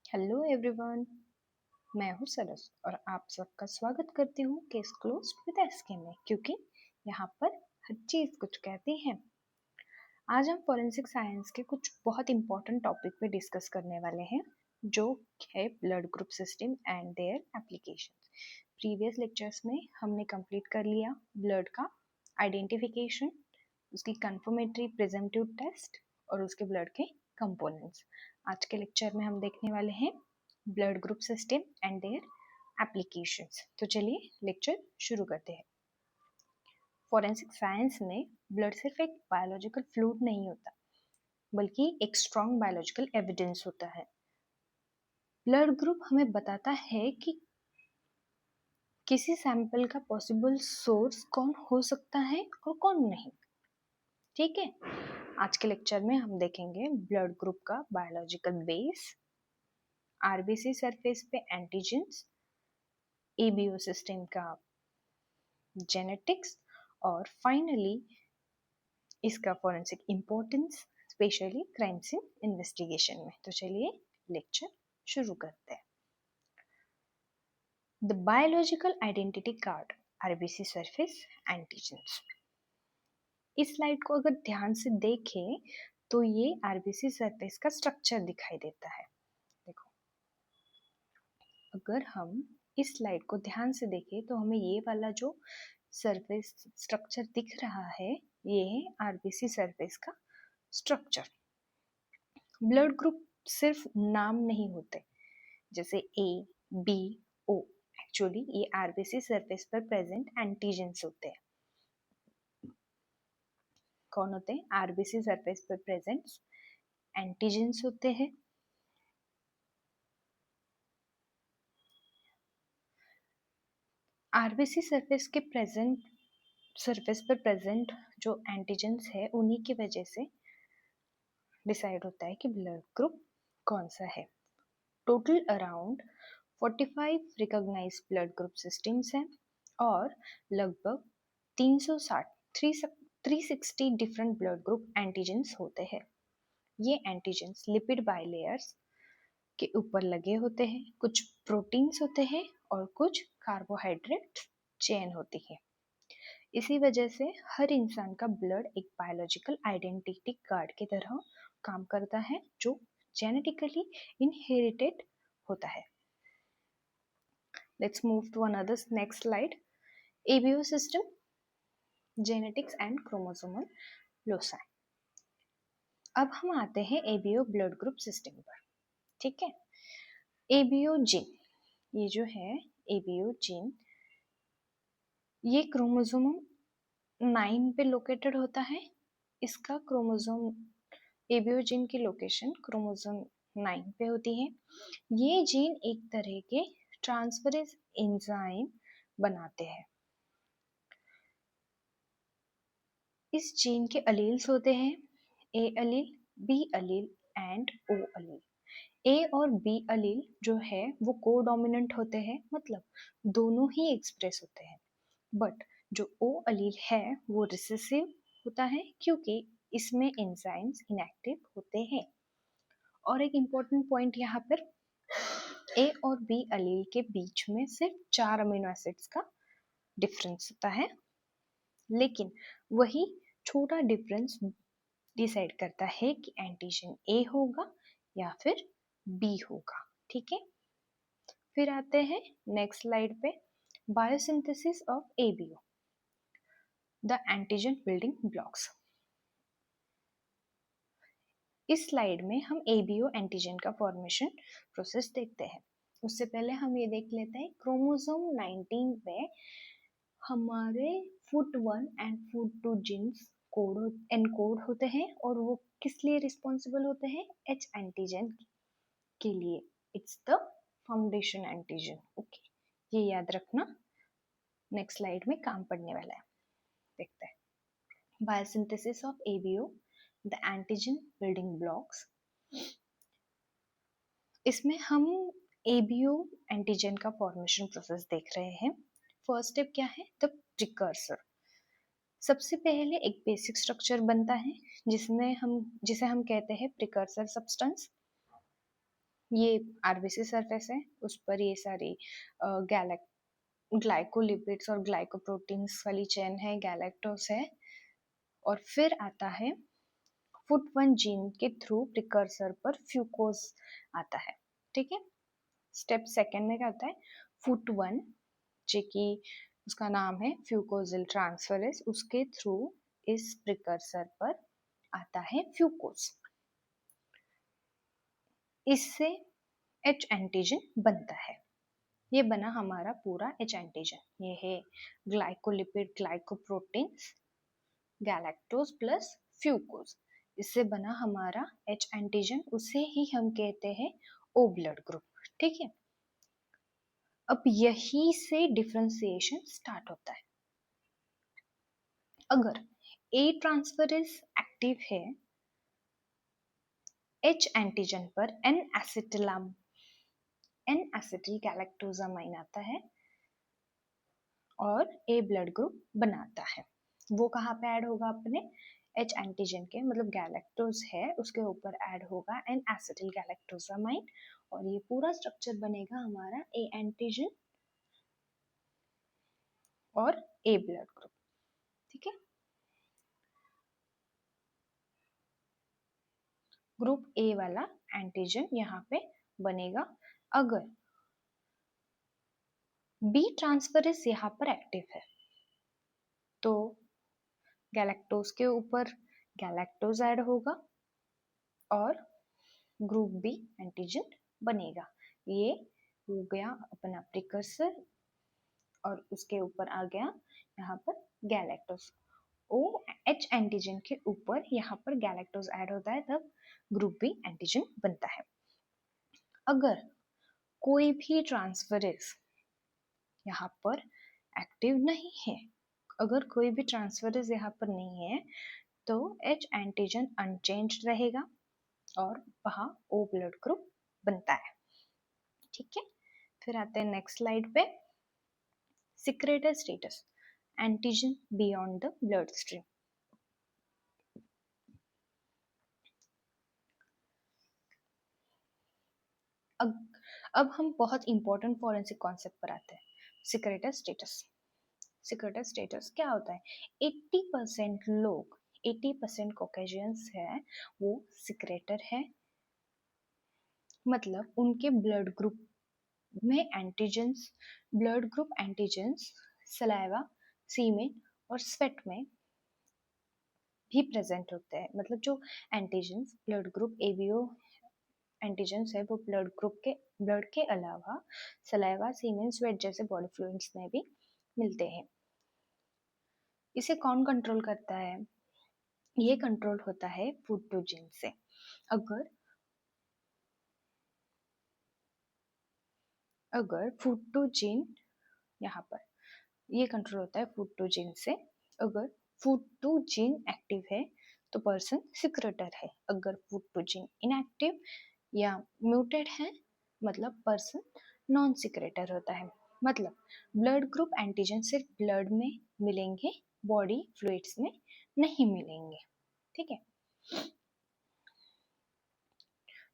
Hello everyone. मैं हूँ सरस और आप सबका स्वागत करती हूँ केस क्लोज्ड विद एसके में, क्योंकि यहाँ पर हर चीज कुछ कहती है। आज हम फोरेंसिक साइंस के कुछ बहुत इंपॉर्टेंट टॉपिक पे डिस्कस करने वाले हैं, जो है blood group system and their application. Previous lectures में हमने कंप्लीट कर लिया ब्लड का आइडेंटिफिकेशन, उसकी कंफर्मेटरी प्रिजम्पटिव टेस्ट और उसके ब्लड के कंपोनेंट्स। आज के लेक्चर में हम देखने वाले हैं blood group system and their applications. तो चलिए लेक्चर शुरू करते हैं। फोरेंसिक साइंस में ब्लड सिर्फ एक बायोलॉजिकल फ्लूइड नहीं होता, बल्कि एक स्ट्रॉन्ग बायोलॉजिकल एविडेंस होता है। ब्लड ग्रुप हमें बताता है कि किसी सैंपल का पॉसिबल सोर्स कौन हो सकता है और कौन नहीं। ठीक है, आज के लेक्चर में हम देखेंगे ब्लड ग्रुप का बायोलॉजिकल बेस, आरबीसी सरफेस पे एंटीजेंस, एबीओ सिस्टम का जेनेटिक्स और फाइनली इसका forensic importance, specially crime scene investigation में। तो चलिए लेक्चर शुरू करते हैं। The biological identity card, RBC surface antigens. इस स्लाइड को अगर ध्यान से देखें तो ये आरबीसी सरफेस का स्ट्रक्चर दिखाई देता है। देखो, अगर हम इस स्लाइड को ध्यान से देखें तो हमें ये वाला जो सरफेस स्ट्रक्चर दिख रहा है, ये है आरबीसी सरफेस का स्ट्रक्चर। ब्लड ग्रुप सिर्फ नाम नहीं होते, जैसे ए, बी, ओ। एक्चुअली ये आरबीसी सरफेस पर प्रेजेंट एंटीजेंस होते हैं। कौन होते हैं? आरबीसी सरफेस पर प्रेजेंट एंटीजेंस होते हैं। आरबीसी सरफेस पर प्रेजेंट जो एंटीजेंस है, उन्हीं की वजह से डिसाइड होता है कि ब्लड ग्रुप कौन सा है। Total around 45 recognised blood group systems हैं और लगभग 360 डिफरेंट ब्लड ग्रुप एंटीजेंस होते हैं। ये एंटीजेंस लिपिड बाइलेयर्स के ऊपर लगे होते हैं, कुछ प्रोटीन्स होते हैं और कुछ कार्बोहाइड्रेट चेन होती है। इसी वजह से हर इंसान का ब्लड एक बायोलॉजिकल आइडेंटिटी कार्ड की तरह काम करता है, जो जेनेटिकली इनहेरिटेड होता है। Let's move to another next slide. ABO system, genetics and chromosomal loci. अब हम आते हैं ABO ब्लड ग्रुप सिस्टम पर। ठीक है, ABO जीन, ये जो है ABO जीन, ये क्रोमोसोम 9 पे लोकेटेड होता है। इसका क्रोमोसोम ABO जीन की लोकेशन क्रोमोसोम 9 पे होती है। ये जीन एक तरह के ट्रांसफरेज एंजाइम बनाते हैं। इस जीन के अलील्स होते हैं ए अलील, बी अलील एंड ओ अलील। ए और बी अलील जो है वो कोडोमिनेंट होते हैं, मतलब दोनों ही एक्सप्रेस होते हैं। बट जो ओ अलील है वो रिसेसिव होता है, क्योंकि इसमें एंजाइम्स इनएक्टिव होते हैं। और एक इम्पोर्टेंट पॉइंट यहाँ पर, ए और बी अलील के बीच में सिर्फ 4 अमीनो एसिड्स का डिफरेंस होता है, लेकिन वही छोटा डिफरेंस डिसाइड करता है कि एंटीजन ए होगा या फिर बी होगा। ठीक है, फिर आते हैं नेक्स्ट स्लाइड पे, biosynthesis of ABO, the antigen building blocks. इस स्लाइड में हम एबीओ एंटीजन का फॉर्मेशन प्रोसेस देखते हैं। उससे पहले हम ये देख लेते हैं क्रोमोसोम 19 पे हमारे FUT 1 and FUT 2 genes encode होते हैं, और वो किस लिए रिस्पॉन्सिबल होते हैं? एच एंटीजन के लिए। It's the foundation antigen. Okay, ये याद रखना, नेक्स्ट स्लाइड में काम पड़ने वाला है। देखते हैं biosynthesis of ABO, the antigen building blocks. इसमें हम एबीओ एंटीजन का फॉर्मेशन प्रोसेस देख रहे हैं। फर्स्ट स्टेप क्या है? The precursor. सबसे पहले एक बेसिक स्ट्रक्चर बनता है जिसे हम कहते हैं प्रिकर्सर सब्सटेंस। ये आरबीसी सरफेस है, उस पर ये सारी ग्लाइकोलिपिड्स और ग्लाइकोप्रोटीन्स वाली चेन है, गैलेक्टोस है। और फिर आता है फुट वन जीन के थ्रू प्रिकर्सर पर फ्यूकोस आता है। ठीक है, स्टेप सेकेंड में क्या होता है, फुट वन जो कि उसका नाम है फ्यूकोजिल ट्रांसफरेस, उसके थ्रू इस प्रिकर्सर पर आता है फ्यूकोस। इससे एच एंटीजन बनता है। ये बना हमारा पूरा एच एंटीजन। ये है glycolipid glycoproteins galactose plus fucose. इससे बना हमारा एच एंटीजन, उसे ही हम कहते हैं ओ ब्लड ग्रुप। ठीक है, अब यही से डिफरेंशिएशन स्टार्ट होता है। अगर ए ट्रांसफरेज एक्टिव है, एच एंटीजन पर एन एसिटिल गैलेक्टोजामाइन आता है और ए ब्लड ग्रुप बनाता है। वो कहाँ पे ऐड होगा, अपने एच एंटीजन के, मतलब गैलेक्टोज है उसके ऊपर ऐड होगा एन एसिटिल गैलेक्टोजामाइन, और ये पूरा स्ट्रक्चर बनेगा हमारा ए एंटीजन और ए ब्लड ग्रुप। ठीक है, ग्रुप ए वाला एंटीजन यहाँ पे बनेगा। अगर बी ट्रांसफरेज यहाँ पर एक्टिव है तो गैलेक्टोज के ऊपर गैलेक्टोज ऐड होगा और ग्रुप बी एंटीजन बनेगा। ये हो गया अपना प्रिकर्सर और उसके ऊपर आ गया यहाँ पर गैलेक्टोज। ओ एच एंटीजन के ऊपर यहाँ पर गैलेक्टोज ऐड होता है, तब ग्रुप बी एंटीजन बनता है। अगर कोई भी ट्रांसफरेज यहाँ पर एक्टिव नहीं है, अगर कोई भी ट्रांसफरेज यहाँ पर नहीं है, तो एच एंटीजन अनचेंज्ड रहेगा और वहाँ ओ ब्लड ग्रुप बनता है। ठीक है, फिर आते हैं नेक्स्ट स्लाइड पे, secretor status antigen beyond the blood stream. अब हम बहुत इंपॉर्टेंट फॉरेंसिक कॉन्सेप्ट पर आते हैं, सिक्रेटर स्टेटस। सिक्रेटर स्टेटस क्या होता है, 80% लोग, 80% कॉकेशियंस है वो सिक्रेटर है, मतलब उनके ब्लड ग्रुप में antigens, blood group antigens saliva, semen और स्वेट में भी प्रेजेंट होते हैं। मतलब जो antigens blood group ABO antigens है वो ब्लड के अलावा सलाइवा, सीमेन, स्वेट जैसे बॉडी फ्लूइड्स में भी मिलते हैं। इसे कौन कंट्रोल करता है, ये कंट्रोल होता है फूड टू जीन से। अगर फूड टू जीन यहाँ पर ये कंट्रोल होता है फूड टू जीन से। अगर फूड टू जीन एक्टिव है तो पर्सन सिक्रेटर है, अगर फूड टू जीन इनएक्टिव या म्यूटेड है मतलब पर्सन नॉन सिक्रेटर होता है। मतलब ब्लड ग्रुप एंटीजन सिर्फ ब्लड में मिलेंगे, बॉडी फ्लूइड्स में नहीं मिलेंगे। ठीक है,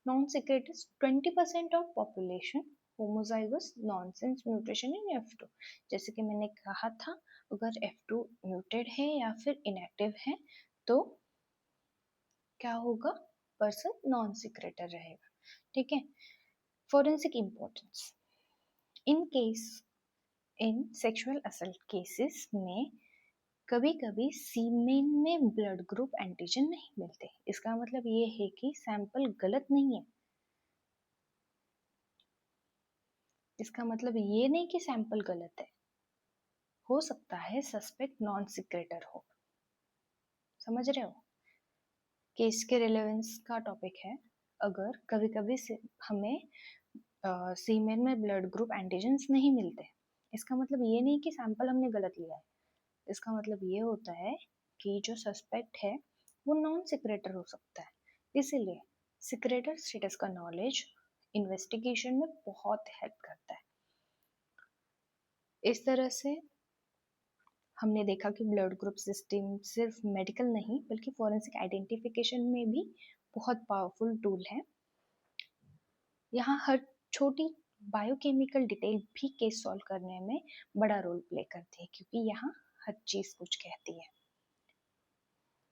non secretors 20% of population homozygous nonsense mutation in F2। जैसे कि मैंने कहा था, अगर F2 म्यूटेड है या फिर इनएक्टिव है तो क्या होगा, पर्सन नॉन सिक्रेटर रहेगा। ठीक है, forensic importance in sexual assault cases में कभी कभी सीमेन में ब्लड ग्रुप एंटीजन नहीं मिलते। इसका मतलब ये है कि सैंपल गलत नहीं है। इसका मतलब ये नहीं कि सैंपल गलत है, हो सकता है सस्पेक्ट नॉन सिक्रेटर हो। समझ रहे हो, केस के रिलेवेंस का टॉपिक है। अगर कभी कभी हमें सीमेन में ब्लड ग्रुप एंटीजेंस नहीं मिलते, इसका मतलब ये नहीं कि सैंपल हमने गलत लिया है। इसका मतलब ये होता है कि जो सस्पेक्ट है वो नॉन सिक्रेटर हो सकता है। इसीलिए सिक्रेटर स्टेटस का नॉलेज इन्वेस्टिगेशन में बहुत हेल्प करता है। इस तरह से हमने देखा कि ब्लड ग्रुप सिस्टम सिर्फ मेडिकल नहीं बल्कि फॉरेंसिक आइडेंटिफिकेशन में भी बहुत पावरफुल टूल है। यहाँ हर छोटी बायोकेमिकल डिटेल भी केस सॉल्व करने में बड़ा रोल प्ले करती है, क्योंकि यहाँ हर चीज कुछ कहती है।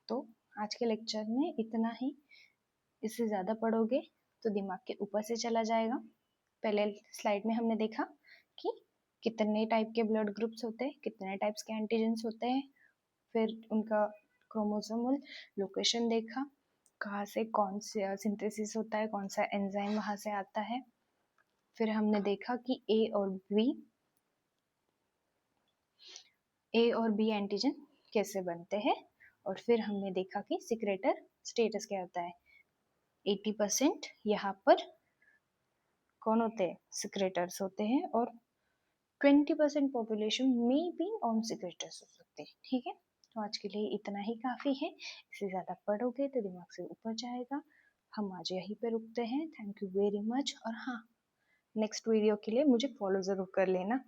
तो आज के लेक्चर में इतना ही। इससे ज़्यादा पढ़ोगे तो दिमाग के ऊपर से चला जाएगा। पहले स्लाइड में हमने देखा कि कितने टाइप के ब्लड ग्रुप्स होते हैं, कितने टाइप्स के एंटीजेंस होते हैं, फिर उनका क्रोमोसोमल लोकेशन देखा, कहाँ से कौन सा सिंथेसिस होता है, कौन सा एंजाइम वहाँ से आता है। फिर हमने देखा कि ए और बी एंटीजन कैसे बनते हैं, और फिर हमने देखा कि सिक्रेटर स्टेटस क्या होता है। 80% यहाँ पर कौन होते हैं, सिक्रेटर्स होते हैं, और 20% पॉपुलेशन में भी ऑन सिक्रेटर्स हो सकते हैं। ठीक है, तो आज के लिए इतना ही काफ़ी है। इससे ज़्यादा पढ़ोगे तो दिमाग से ऊपर जाएगा। हम आज यहीं पे रुकते हैं। Thank you very much. और हाँ, नेक्स्ट वीडियो के लिए मुझे फॉलो ज़रूर कर लेना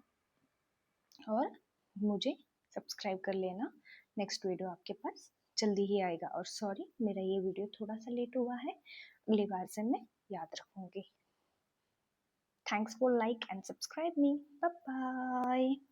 और मुझे सब्सक्राइब कर लेना। नेक्स्ट वीडियो आपके पास जल्दी ही आएगा। और सॉरी, मेरा ये वीडियो थोड़ा सा लेट हुआ है, अगली बार से मैं याद रखूँगी। Thanks for like and subscribe me. Bye bye.